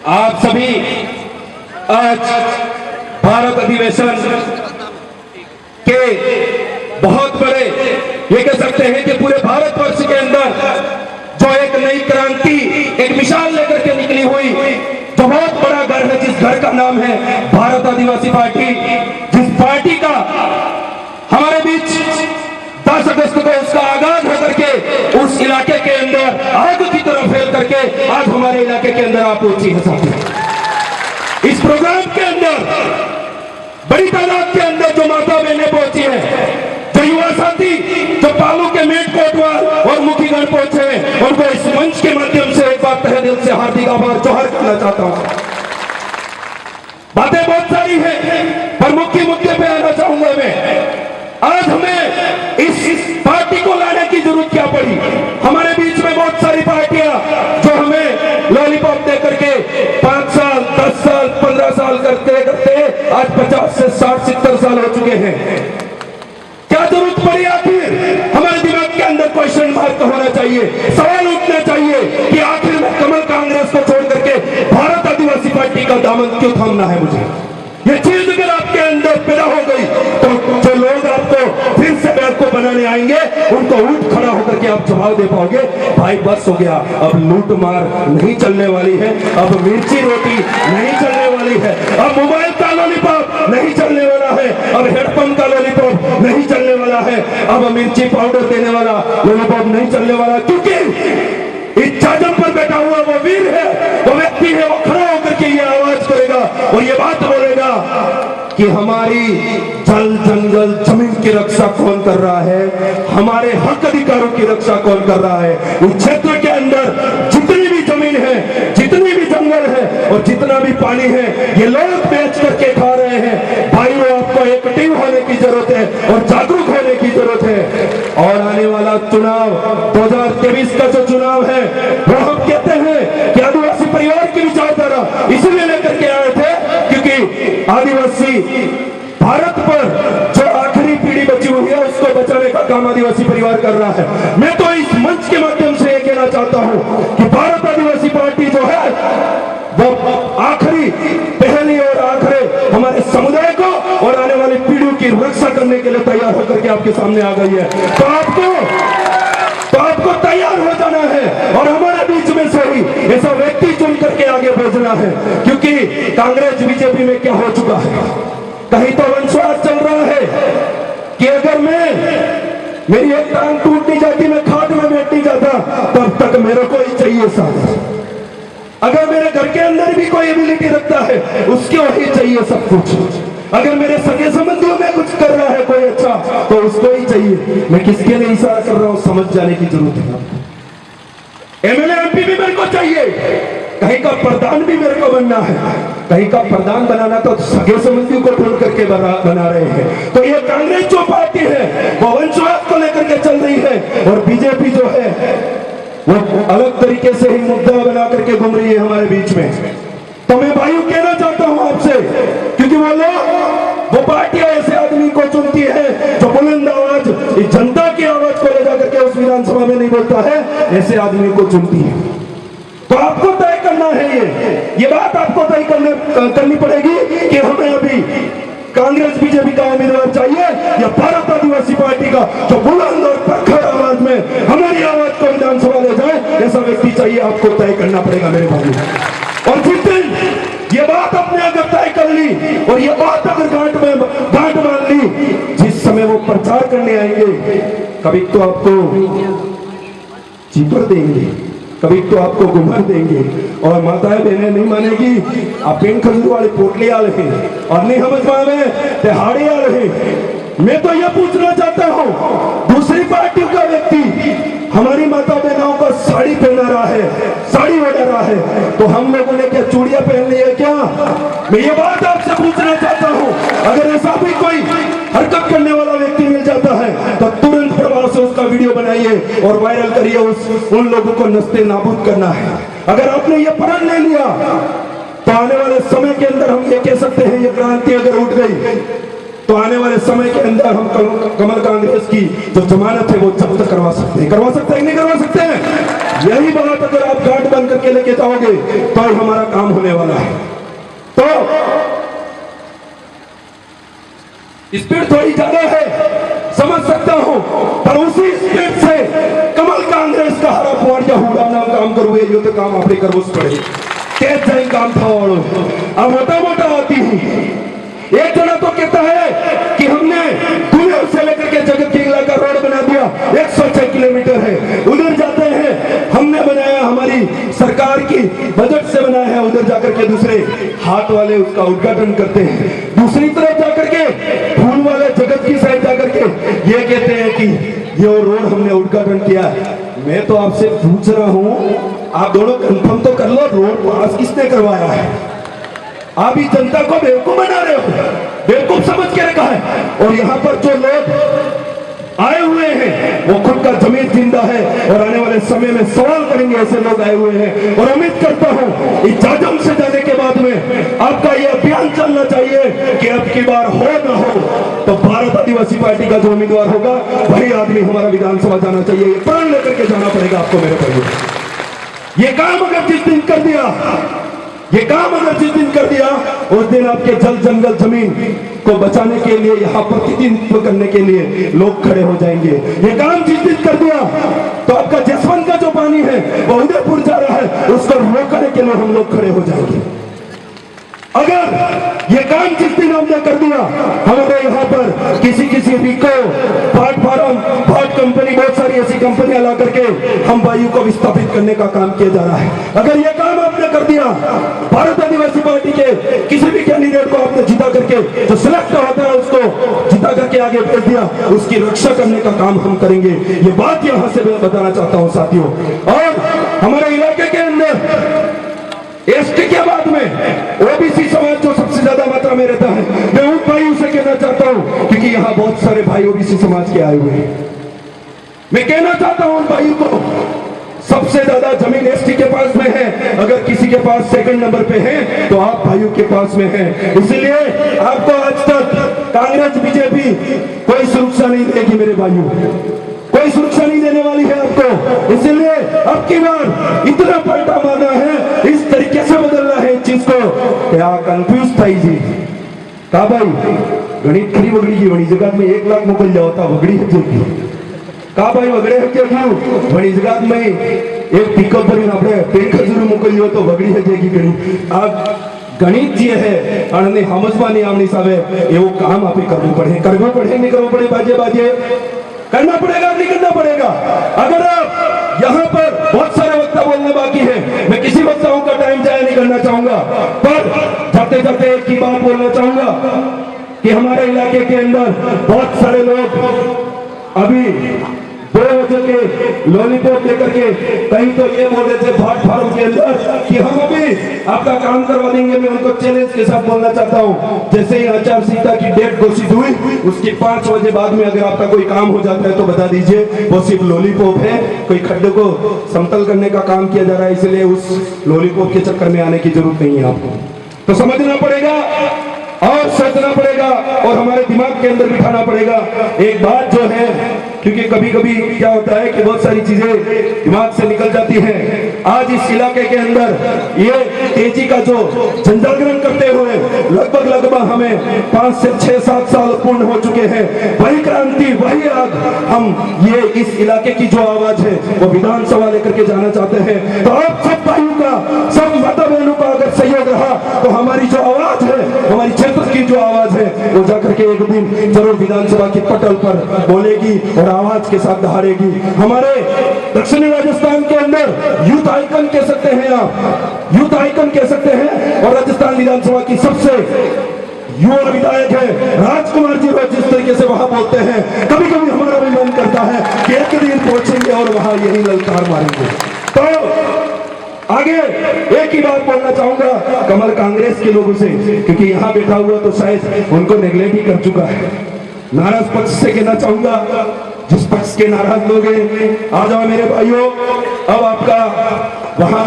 आप सभी आज भारत अधिवेशन के बहुत बड़े ये कह सकते हैं कि पूरे भारतवर्ष के अंदर जो एक नई क्रांति, एक मिसाल लेकर के निकली हुई, जो बहुत बड़ा घर है, जिस घर का नाम है भारत आदिवासी पार्टी, जिस पार्टी का हमारे बीच 10 अगस्त को उसका आगाज होकर के उस इलाके के अंदर आग की तरह फैल करके आज हमारे इलाके के अंदर आप पहुंची है साथी। इस प्रोग्राम के अंदर बड़ी तादाद के अंदर जो माता बहनें पहुंची है, जो युवा साथी, जो पालू के मेट कोटवाल और मुखीगढ़ पहुंचे हैं, उनको इस मंच के माध्यम से एक बार तहे दिल से हार्दिक आभार जोहर करना चाहता हूं। बातें बहुत सारी हैं, पर मुख्य मुद्दे पे आना चाहूंगा मैं। आज हमें इस पार्टी को लाने की जरूरत क्या पड़ी? हमारे बीच में बहुत सारी पार्टियां जो हमें लॉलीपॉप दे करके 5 साल, 10 साल, 15 साल करते करते आज 50 से 60, 70 साल हो चुके हैं। क्या जरूरत पड़ी? आखिर हमारे दिमाग के अंदर क्वेश्चन मार्क होना चाहिए, सवाल उठना चाहिए कि आखिर में कमल कांग्रेस को छोड़ करके भारत आदिवासी पार्टी का दामन क्यों थामना है मुझे? ये चीज अगर आपके अंदर पैदा हो गई तो जो लोग आपको फिर से बैग को बनाने आएंगे, उनको उठ खड़ा होकर के आप जवाब दे पाओगे, भाई बस हो गया, अब लूट मार नहीं चलने वाली है, अब मिर्ची रोटी नहीं चलने वाली है, अब मोबाइल का लॉलीपॉप नहीं चलने वाला है, अब हेडपंप का लॉलीपॉप नहीं चलने वाला है, अब मिर्ची पाउडर देने वाला लॉलीपॉप नहीं चलने वाला। क्योंकि इस चादर पर बैठा हुआ वो वीर है, वो व्यक्ति है, वो खड़ा होकर के ये आवाज करेगा और ये बात बोलेगा कि हमारी जल, जंगल, जमीन की रक्षा कौन कर रहा है, हमारे हक अधिकारों की रक्षा कौन कर रहा है। उस क्षेत्र के अंदर जितनी भी जमीन है, जितनी भी जंगल है और जितना भी पानी है, ये लोग बेच करके खा रहे हैं। भाइयों, आपको एक्टिव होने की जरूरत है और जागरूक होने की जरूरत है। और आने वाला चुनाव 2023 का जो चुनाव है, वो हम कहते हैं कि आदिवासी परिवार की विचारधारा इसलिए लेकर के आए थे क्योंकि आदिवासी भारत पर जो आखिरी पीढ़ी बची हुई है, उसको बचाने का काम आदिवासी परिवार कर रहा है। मैं तो इस मंच के माध्यम से ये कहना चाहता हूं कि भारत आदिवासी पार्टी जो है वो आखिरी, पहली और आखिरी हमारे समुदाय को और आने वाली पीढ़ियों की रक्षा करने के लिए तैयार होकर के आपके सामने आ गई है। तो आपको तैयार हो जाना है और हमारे बीच में से ही ऐसा व्यक्ति चुन करके आगे भेजना है। क्योंकि कांग्रेस बीजेपी में क्या हो चुका है, कहीं तो वंशवाद चल रहा है कि अगर मेरी एक टांग टूट नहीं जाती, मैं खाट में बैठ नहीं जाता, तब तक मेरे को ही चाहिए साथ। अगर मेरे घर के अंदर भी कोई एबिलिटी रखता है, उसको ही चाहिए सब कुछ। अगर मेरे सगे संबंधियों में कुछ कर रहा है कोई अच्छा, तो उसको ही चाहिए। मैं किसके लिए इशारा कर रहा हूं, समझ जाने की जरूरत है। एमएलए एमपी भी मेरे को चाहिए, कहीं का प्रधान भी मेरे को बनना है। कहीं का प्रधान बनाना तो सगे संबंधियों को ढूंढ करके बना रहे हैं। तो ये कांग्रेस जो पार्टी है वो वंशवाद को लेकर के चल रही है और बीजेपी जो है वो अलग तरीके से ही मुद्दा बना करके घूम रही है हमारे बीच में। तो मैं भाइयों कहना चाहता हूं आपसे, क्योंकि वो पार्टियां ऐसे आदमी को चुनती है जो बुलंद आवाज, जनता की आवाज को ले जाकर के उस विधानसभा में नहीं बोलता है, ऐसे आदमी को चुनती है। तो आपको तय करना है, ये बात आपको तय करनी पड़ेगी कि हमें अभी कांग्रेस बीजेपी का उम्मीदवार चाहिए या भारत आदिवासी पार्टी का जो बुलंद और प्रखर आवाज में हमारी आवाज को विधानसभा ले जाए, ऐसा व्यक्ति चाहिए। आपको तय करना पड़ेगा मेरे भाई। और जिस दिन ये बात अपने अगर तय कर ली और ये बात अगर गांठ मान ली, जिस समय वो प्रचार करने आएंगे, कभी तो आपको चीपर देंगे, कभी तो आपको घुमा देंगे और माताएं बहनें नहीं मानेगी। आप पेन खजूर वाले पोटली आ रहे और नहीं समझ पावे दिहाड़ी आ रहे। मैं तो यह पूछना चाहता हूं, दूसरी पार्टियों का व्यक्ति हमारी माता बहनों को साड़ी पहना रहा है, साड़ी ओढ़ा रहा है, तो हम लोगों ने क्या चूड़ियां पहन ली है क्या? मैं ये बात आपसे पूछना चाहता हूं। अगर ऐसा भी कोई हरकत करने वाला व्यक्ति मिल जाता है तो तुरंत प्रभाव से उसका वीडियो बनाइए और वायरल करिए। उन लोगों को नस्ते नाबूद करना है। अगर आपने ये प्रण ले लिया तो आने वाले समय के अंदर हम ये कह सकते हैं, ये क्रांति अगर उठ गई तो आने वाले समय के अंदर हम कमल कांग्रेस की जो जमानत है वो जब्त करवा सकते हैं। नहीं करवा सकते हैं? यही बात अगर आप गांठ बंद करके लेके जाओगे तो हमारा काम होने वाला है। तो स्पीड थोड़ी ज्यादा है, समझ सकता हूं, पर उसी स्पीड से कमल कांग्रेस का हरा पुआर या हुड़ा नाम काम करूए यो तो काम आपने करवोच पड़े। तेज जाए काम था और अब मोटा मोटा आती हूं। एक जना तो कहता है कि हमने दुनिया से लेकर के जगत किंगला का रोड बना दिया, 106 किलोमीटर है, उधर जाते हैं हमने बनाया, हमारी सरकार की बजट से बनाया है, उधर जाकर के दूसरे हाथ वाले उसका उद्घाटन करते हैं, दूसरी तरफ जाकर के फूल वाले जगत की साइड जाकर के ये कहते हैं कि ये रोड हमने उद्घाटन किया है। मैं तो आपसे पूछ रहा हूं, आप दोनों कंफर्म तो कर लो, रोड पास किसने करवाया है? आप ही जनता को बेवकूफ बना रहे हो, बेवकूफ समझ के रखा है। और यहाँ पर जो लोग आए हुए हैं वो खुद का जमीन जिंदा है और आने वाले समय में सवाल करेंगे, ऐसे लोग आए हुए हैं। और उम्मीद करता हूं इस जाजम से जाने के बाद में आपका ये अभियान चलना चाहिए कि अब की बार हो ना हो तो भारत आदिवासी पार्टी का जो उम्मीदवार होगा वही आदमी हमारा विधानसभा जाना चाहिए। ये प्रण लेकर के जाना पड़ेगा आपको मेरे भाई। ये काम अगर जिस दिन कर दिया, ये काम अगर जिस दिन कर दिया, उस दिन आपके जल जंगल जमीन को बचाने के लिए, यहाँ प्रतिनिधित्व करने के लिए लोग खड़े हो जाएंगे। ये काम जिस दिन कर दिया तो आपका जसवंत का जो पानी है वो उदयपुर जा रहा है, उसको रोकने के लिए हम लोग खड़े हो जाएंगे। अगर ये काम जिस दिन हमने कर दिया, हमारे यहाँ पर किसी रिको प्लेटफॉर्म भाट कंपनी, बहुत सारी ऐसी कंपनियां ला करके हम वायु को विस्थापित करने का काम किया जा रहा है। अगर ये काम आपने कर दिया, भारत आदिवासी पार्टी के किसी भी कैंडिडेट को आपने जिता करके, जो सिलेक्ट होता है उसको जिता करके आगे भेज दिया, उसकी रक्षा करने का काम हम करेंगे। ये बात यहाँ से मैं बताना चाहता हूँ साथियों। और हमारे इलाके के अंदर एसटी के बाद में ओबीसी समाज जो सबसे ज्यादा मात्रा में रहता है, मैं उन भाइयों से कहना चाहता हूं, क्योंकि यहाँ बहुत सारे भाई ओबीसी समाज के आए हुए हैं, मैं कहना चाहता हूं उन भाइयों को, सबसे ज्यादा जमीन एसटी के पास में है। अगर किसी के पास सेकंड नंबर पे है तो आप भाइयों के पास में है। इसलिए आपको आज तक कांग्रेस बीजेपी कोई सुरक्षा नहीं देगी मेरे भाइयों, कोई सुरक्षा नहीं देने वाली है आपको। इसलिए अब की बार इतना पलटा मारना है, इस तरीके से बदलना है इस चीज को। क्या कंफ्यूज था जी का भाई गणित खरी वगड़ी की वही जगत में 1 लाख मोकल जाता वगड़ी है का भाई वगड़े है वही जगत में एक पिकअप पर આપણે પેન ખજૂર મોકલ્યો તો વગડી હજેગી ગણિત આ ગણિત જે है અને સમજવા નહીં આમની સામે એવું કામ આપે કરવું પડે નહીં કરવું પડે बाजे बाजे करना पड़ेगा, नहीं करना पड़ेगा। अगर यहाँ पर बहुत सारे वक्ता बोलने बाकी है, मैं किसी वक्ताओं का टाइम जाया नहीं करना चाहूंगा, पर जाते जाते एक ही बात बोलना चाहूंगा कि हमारे इलाके के अंदर बहुत सारे लोग अभी 2 बजे के लॉलीपॉप लेकर के कहीं तो ये बोल रहे थे भाट फार्म के अंदर कि हम अभी आपका काम करवा देंगे। मैं उनको चैलेंज के साथ बोलना चाहता हूं, जैसे ही आचार संहिता की डेट घोषित हुई उसके 5 बजे बाद में अगर आपका कोई काम हो जाता है तो बता दीजिए, वो सिर्फ लॉलीपॉप है, कोई खड्डे को समतल करने का काम किया जा रहा है, इसलिए उस लॉलीपॉप के चक्कर में आने की जरूरत नहीं है आपको। तो समझना पड़ेगा और सोचना पड़ेगा और हमारे दिमाग के अंदर बिठाना पड़ेगा एक बात जो है, क्योंकि कभी कभी क्या होता है कि बहुत सारी चीजें दिमाग से निकल जाती हैं। आज इस इलाके के अंदर ये तेजी का जो जनजागरण करते हुए लगभग हमें 5 से 6-7 साल पूर्ण हो चुके हैं। वही क्रांति, वही आग, हम ये इस इलाके की जो आवाज है वो विधानसभा लेकर के जाना चाहते हैं। तो आप सब भाइयों का, सब माता बहनों का अगर सहयोग रहा तो हमारी जो आवाज है, हमारी क्षेत्र की जो आवाज है वो जाकर के एक दिन जरूर विधानसभा की पटल पर बोलेगी और आवाज के साथ दहाड़ेगी। हमारे दक्षिणी राजस्थान के अंदर यूथ आइकन कह सकते हैं, आप यूथ आइकन कह सकते हैं, और राजस्थान विधानसभा की सबसे युवा विधायक है राजकुमार जी, जिस तरीके से वहां बोलते हैं, कभी कभी हमारा भी मन करता है कि एक दिन पहुंचेंगे और वहां यही ललकार मारेंगे। तो आगे एक ही बात बोलना चाहूंगा कमल कांग्रेस के लोगों से, क्योंकि यहाँ बैठा हुआ तो शायद उनको नेग्लेक्ट ही कर चुका है। नाराज पक्ष से कहना चाहूंगा, जिस पक्ष के नाराज लोग हैं आ जाओ मेरे भाइयों, अब आपका वहां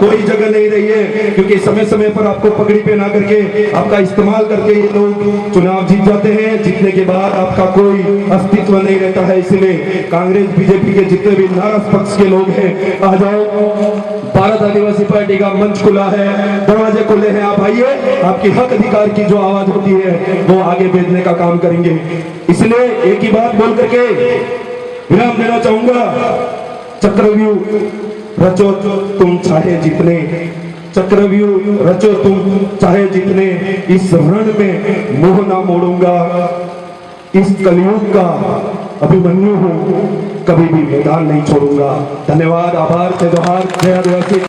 कोई जगह नहीं रही है, क्योंकि समय समय पर आपको पगड़ी पहना करके आपका इस्तेमाल करके ये लोग चुनाव जीत जाते हैं। जीतने के बाद आपका कोई अस्तित्व नहीं रहता है। इसलिए कांग्रेस बीजेपी के जितने भी नाराज पक्ष के लोग हैं, आ जाओ, भारत आदिवासी पार्टी का मंच खुला है, दरवाजे खुले हैं, आप आइए, आपकी हक अधिकार की जो आवाज होती है वो आगे भेजने का काम करेंगे। इसलिए एक ही बात बोल करके विराम देना चाहूंगा, चक्रव्यूह रचो तुम चाहे जितने, चक्रव्यूह रचो तुम चाहे जितने, इस रण में मुंह ना मोड़ूंगा, इस कलयुग का अभिमन्यु हूं, कभी भी मैदान नहीं छोड़ूंगा। धन्यवाद, आभार, जय जोहार, जय आदिवासी।